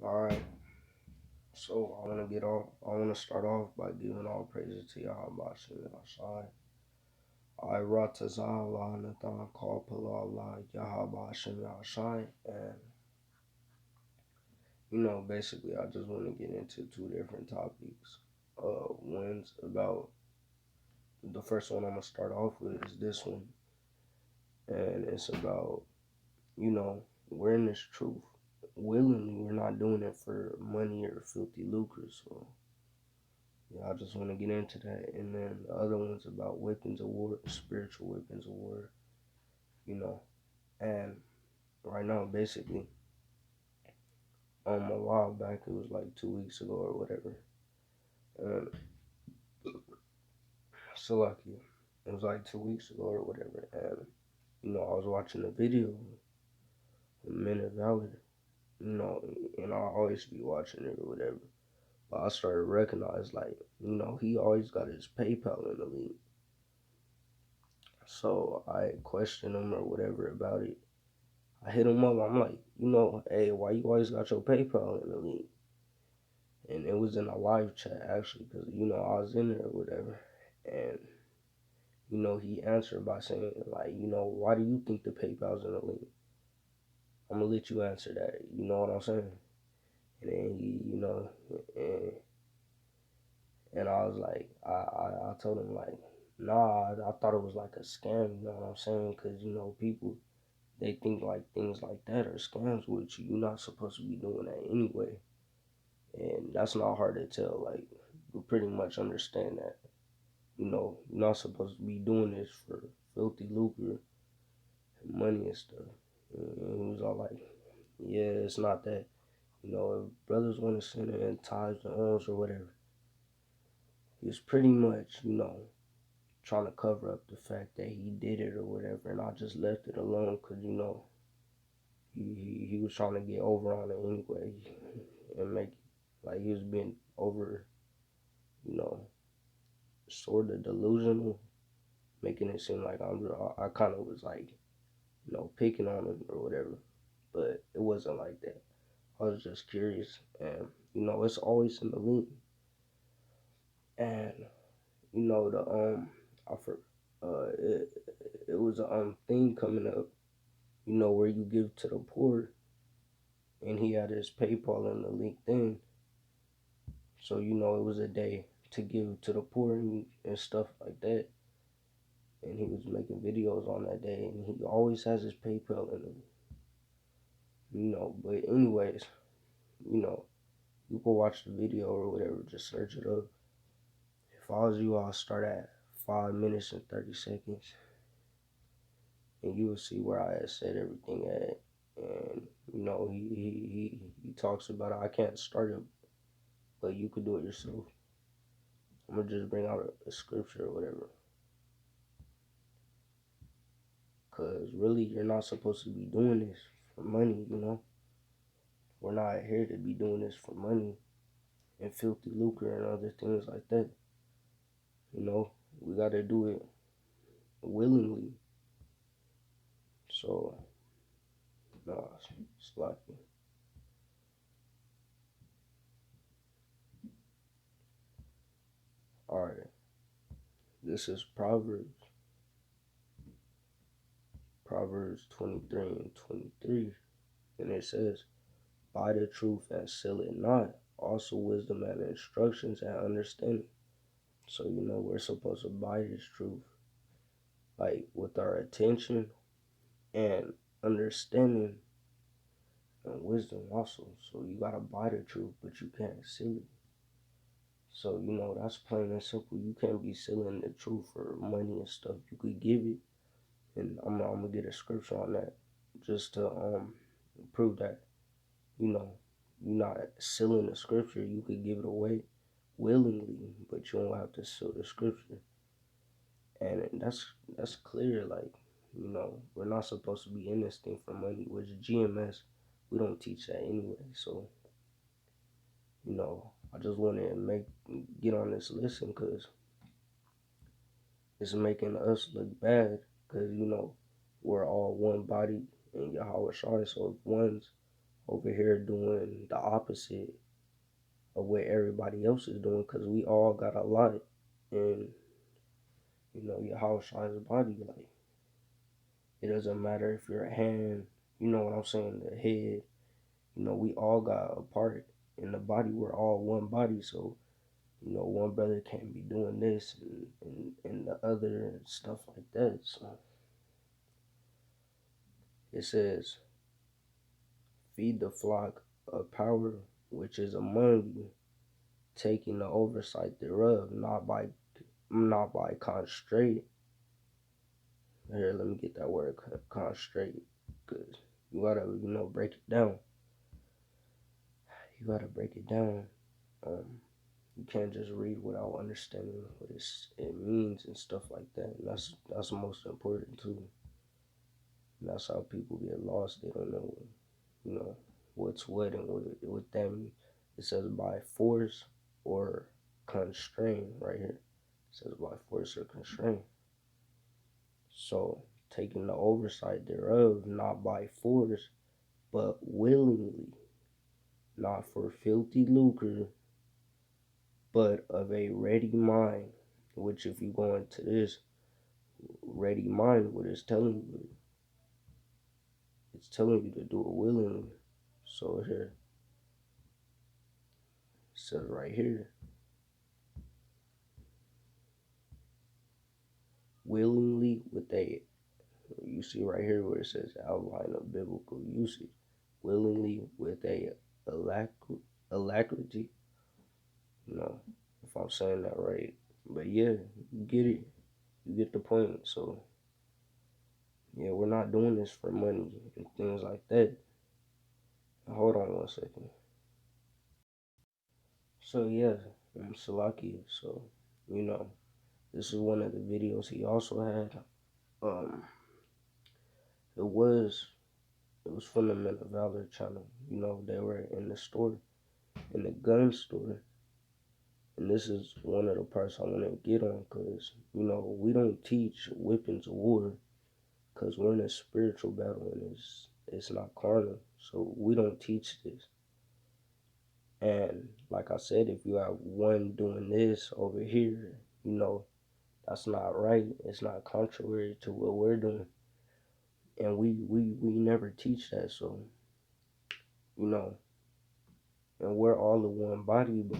Alright, so I want to start off by giving all praises to Yahweh Shai. I Ratazah Nathan Call Pala Yahweh Shem Shai. And, basically, I just want to get into two different topics. One's about the first one I'm going to start off with is this one. And it's about, we're in this truth. Willingly, we're not doing it for money or filthy lucre. So, yeah, I just want to get into that. And then the other one's about weapons of war, spiritual weapons of war, you know. And right now, basically, a while back, it was like 2 weeks ago or whatever. And so lucky. It was like 2 weeks ago or whatever. And, I was watching a video of Men of Valor, and I always be watching it or whatever. But I started to recognize, like, he always got his PayPal in the link. So I questioned him or whatever about it. I hit him up. I'm like, hey, why you always got your PayPal in the link? And it was in a live chat actually, because I was in there or whatever. And he answered by saying like, why do you think the PayPal's in the link? I'm gonna let you answer that. You know what I'm saying? And then and I was like, I told him like, nah, I thought it was like a scam. You know what I'm saying? Because people they think like things like that are scams, which you're not supposed to be doing that anyway. And that's not hard to tell. Like, we pretty much understand that. You're not supposed to be doing this for filthy lucre and money and stuff. And he was all like, yeah, it's not that. If brothers want to send in tithes and alms or whatever, he was pretty much, trying to cover up the fact that he did it or whatever. And I just left it alone because, he was trying to get over on it anyway and make like he was being over, you know, sort of delusional, making it seem like I kind of was like, picking on him or whatever, but it wasn't like that. I was just curious, and it's always in the link, and the I for it was a thing coming up, where you give to the poor, and he had his PayPal in the link thing, so it was a day to give to the poor and stuff like that. And he was making videos on that day, and he always has his PayPal in him, But anyways, you know, you can watch the video or whatever, just search it up. If I was you, I'll start at 5 minutes and 30 seconds, and you will see where I had said everything at. And he talks about it. I can't start it, but you could do it yourself. I'm gonna just bring out a scripture or whatever, cause really you're not supposed to be doing this for money. We're not here to be doing this for money and filthy lucre and other things like that. We got to do it willingly. So, no, it's like, all right, this is Proverbs 23 and 23. And it says, buy the truth and sell it not. Also, wisdom and instructions and understanding. So, we're supposed to buy this truth, like with our attention and understanding and wisdom also. So you gotta buy the truth, but you can't sell it. So that's plain and simple. You can't be selling the truth for money and stuff. You could give it, and I'm gonna get a scripture on that just to prove that you know you're not selling the scripture. You could give it away willingly, but you don't have to sell the scripture. And that's clear. Like we're not supposed to be in this thing for money. Which GMS, we don't teach that anyway. So I just want to get on this listen because it's making us look bad because we're all one body in Yahweh Shai. So if one's over here doing the opposite of what everybody else is doing, because we all got a lot. And your house size body, like, it doesn't matter if you're a hand, you know what I'm saying, the head, we all got a part in the body. We're all one body. So one brother can't be doing this and the other and stuff like that. So it says, feed the flock of power which is among you, taking the oversight thereof, not by constraint. Here, let me get that word, constraint, because you gotta, break it down. You gotta break it down. You can't just read without understanding what it means and stuff like that. And that's most important too. And that's how people get lost. They don't know, what's what and what that means. It says by force or constraint right here. It says by force or constraint. So taking the oversight thereof, not by force, but willingly, not for filthy lucre, but of a ready mind. Which, if you go into this ready mind, what it's telling you to do it willingly. So here it says right here, willingly with a, you see right here where it says outline of biblical usage, willingly with a alacrity, if I'm saying that right. But yeah, you get it. You get the point. So yeah, we're not doing this for money and things like that. Hold on one second. So yeah, I'm Salaki. So, this is one of the videos he also had. Um, it was from the Men of Valor channel. They were in the store, in the gun store. And this is one of the parts I want to get on, because, we don't teach weapons of war, because we're in a spiritual battle and it's not carnal. So we don't teach this. And like I said, if you have one doing this over here, that's not right. It's not contrary to what we're doing. And we never teach that. So, and we're all in one body, but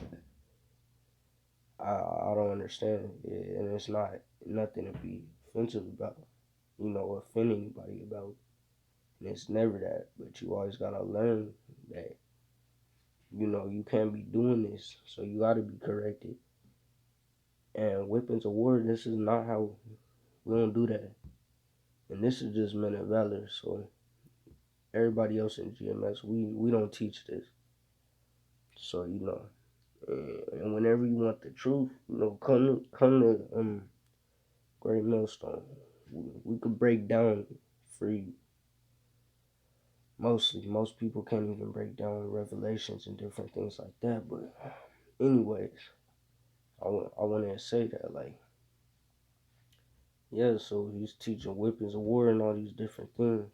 I don't understand it. And it's not nothing to be offensive about, offend anybody about. And it's never that. But you always gotta learn that, you can't be doing this. So you gotta be corrected. And weapons of war, this is not how, we don't do that. And this is just Men of Valor. So everybody else in GMS, we don't teach this. So, and whenever you want the truth, come to Great Millstone. We could break down for you. Most people can't even break down revelations and different things like that. But anyways, I wanted to say that, like, yeah, so he's teaching weapons of war and all these different things.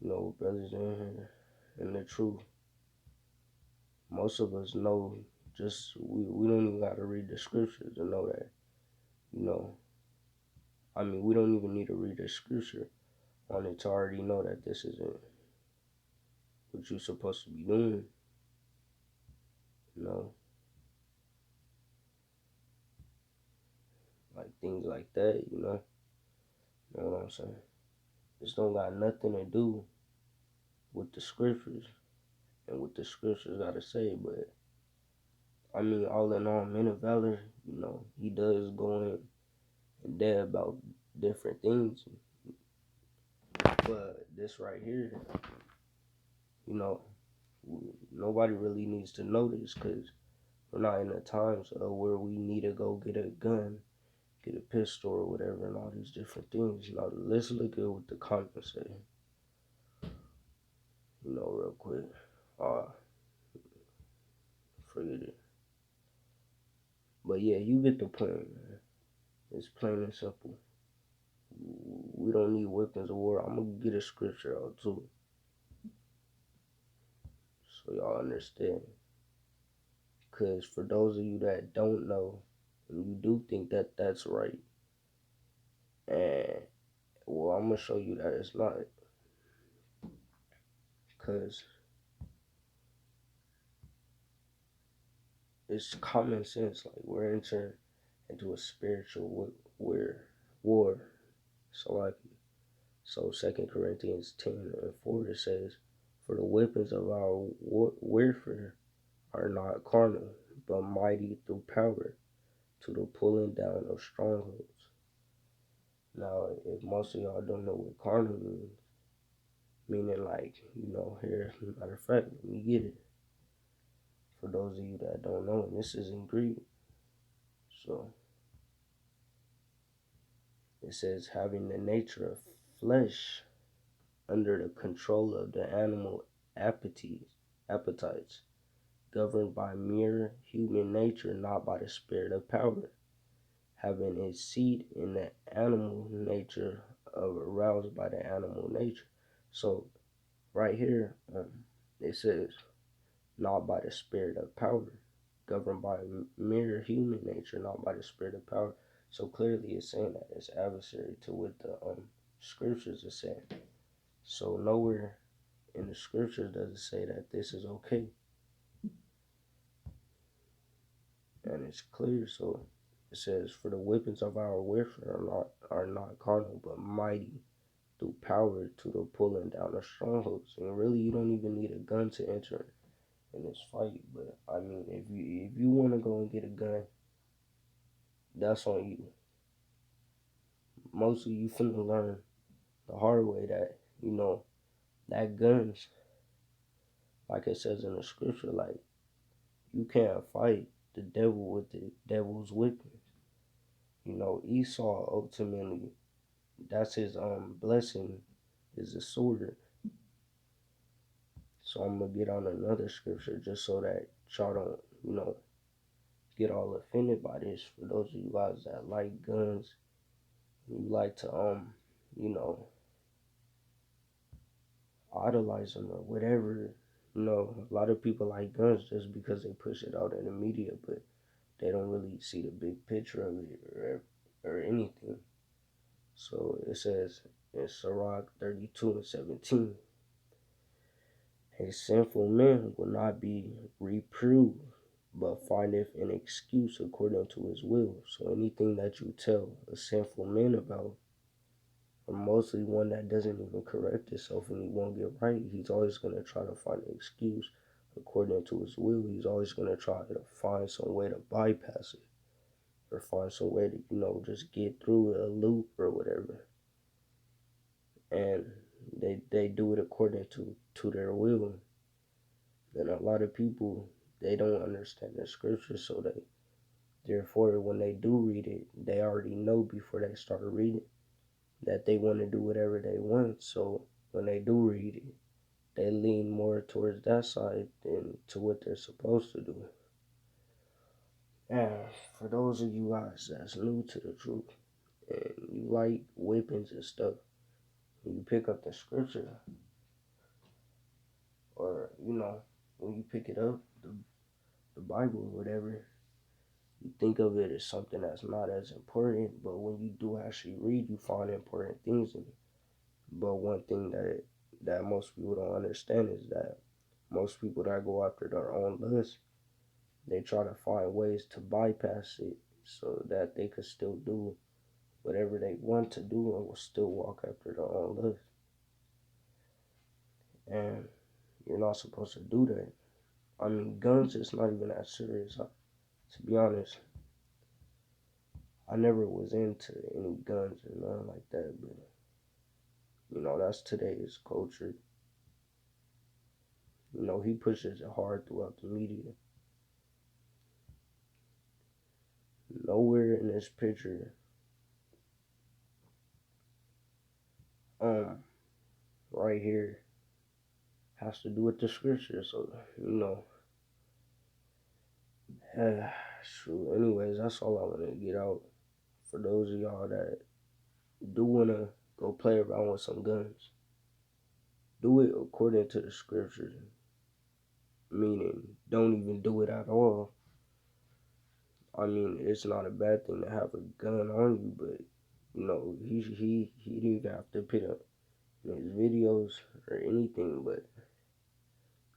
Brothers in here, and the truth. Most of us know, just we don't even gotta read the scriptures to know that. We don't even need to read the scripture on it to already know that this isn't what you're supposed to be doing. Like things like that, you know what I'm saying? This don't got nothing to do with the scriptures and what the scriptures gotta say, but all in all, Men of Valor, he does go in depth about different things. But this right here, nobody really needs to know this, because we're not in the times where we need to go get a gun, get a pistol or whatever, and all these different things. Let's look at what the comments say. Real quick. Forget it. But yeah, you get the point, man. It's plain and simple. We don't need weapons of war. I'm gonna get a scripture out too. y'all understand. Because for those of you that don't know, and you do think that that's right, and well, I'm going to show you that it's not. Because it's common sense. Like, we're entering into a spiritual war. So, like, so 2 Corinthians 10:4, it says, "For the weapons of our warfare are not carnal, but mighty through power to the pulling down of strongholds." Now, if most of y'all don't know what carnal means, meaning like, here, matter of fact, let me get it. For those of you that don't know, and this is in Greek, so it says, "Having the nature of flesh under the control of the animal appetites, governed by mere human nature, not by the spirit of power, having its seat in the animal nature of aroused by the animal nature." So right here, it says, not by the spirit of power, governed by mere human nature, not by the spirit of power. So clearly it's saying that it's adversary to what the scriptures are saying. So nowhere in the scriptures does it say that this is okay. And it's clear. So it says, "For the weapons of our warfare are not carnal, but mighty through power to the pulling down of strongholds." And really, you don't even need a gun to enter in this fight. But I mean, if you want to go and get a gun, that's on you. Most of you finna learn the hard way that that guns, like it says in the scripture, like, you can't fight the devil with the devil's weapons. Esau ultimately, that's his blessing, is a sword. So I'm gonna get on another scripture just so that y'all don't, get all offended by this. For those of you guys that like guns, you like to you know, idolize them or whatever. A lot of people like guns just because they push it out in the media, but they don't really see the big picture of it or anything. So it says in Sirach 32:17, "A sinful man will not be reproved, but findeth an excuse according to his will." So anything that you tell a sinful man about, or mostly one that doesn't even correct himself and he won't get right, he's always going to try to find an excuse according to his will. He's always going to try to find some way to bypass it, or find some way to, just get through a loop or whatever. And they do it according to their will. And a lot of people, they don't understand the scripture, so therefore when they do read it, they already know before they start reading that they want to do whatever they want. So when they do read it, they lean more towards that side than to what they're supposed to do. And for those of you guys that's new to the truth and you like weapons and stuff, when you pick up the scripture, or when you pick it up, the Bible or whatever, you think of it as something that's not as important, but when you do actually read, you find important things in it. But one thing that most people don't understand is that most people that go after their own lust, they try to find ways to bypass it so that they could still do whatever they want to do and will still walk after their own lust. And you're not supposed to do that. I mean, guns is not even that serious. To be honest, I never was into any guns or nothing like that, but that's today's culture. He pushes it hard throughout the media. Nowhere in this picture, right here, has to do with the scripture. So, shoot. Anyways, that's all I want to get out. For those of y'all that do want to go play around with some guns, do it according to the scriptures. meaning don't even do it at all. I mean, it's not a bad thing to have a gun on you, but he didn't even have to put up in his videos or anything. But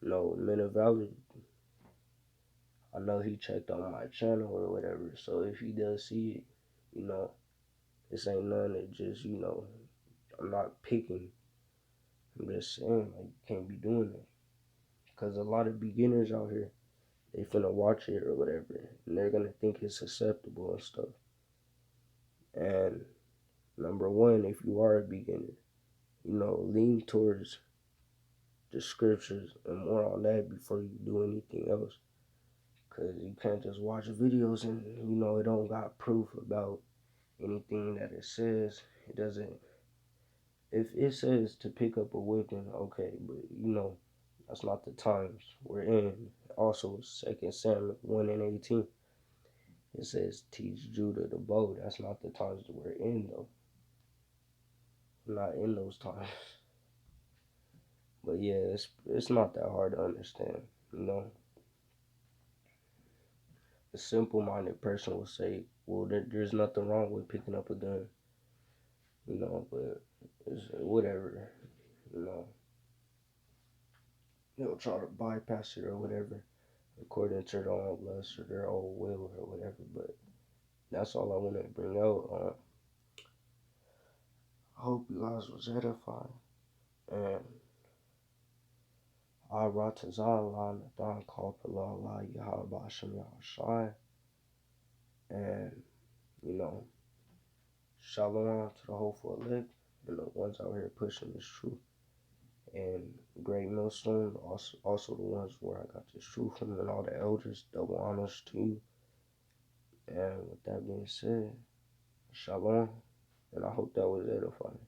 men of valor, I know he checked on my channel or whatever. So if he does see it, you know, this ain't none that just I'm not picking. I'm just saying like you can't be doing that because a lot of beginners out here they finna watch it or whatever, and they're gonna think it's acceptable and stuff. And number one, if you are a beginner, lean towards the scriptures and more on that before you do anything else. Cause you can't just watch videos and it don't got proof about anything that it says. It doesn't. If it says to pick up a weapon, okay, but that's not the times we're in. Also, 2 Samuel 1:18. It says teach Judah the bow. That's not the times that we're in though. We're not in those times. But yeah, it's not that hard to understand. A simple-minded person will say, "Well, there's nothing wrong with picking up a gun," but it's whatever. You know, they'll try to bypass it or whatever, according to their own lust or their own will or whatever. But that's all I want to bring out. I hope you guys was edified. And I Ratazala Nathan Kalpala Yahabashim Yahashai. And, shalom to the hopeful elect and the ones out here pushing this truth. And Great Millstone, also the ones where I got this truth from, and all the elders, double honors to you. And with that being said, shalom, and I hope that was edifying.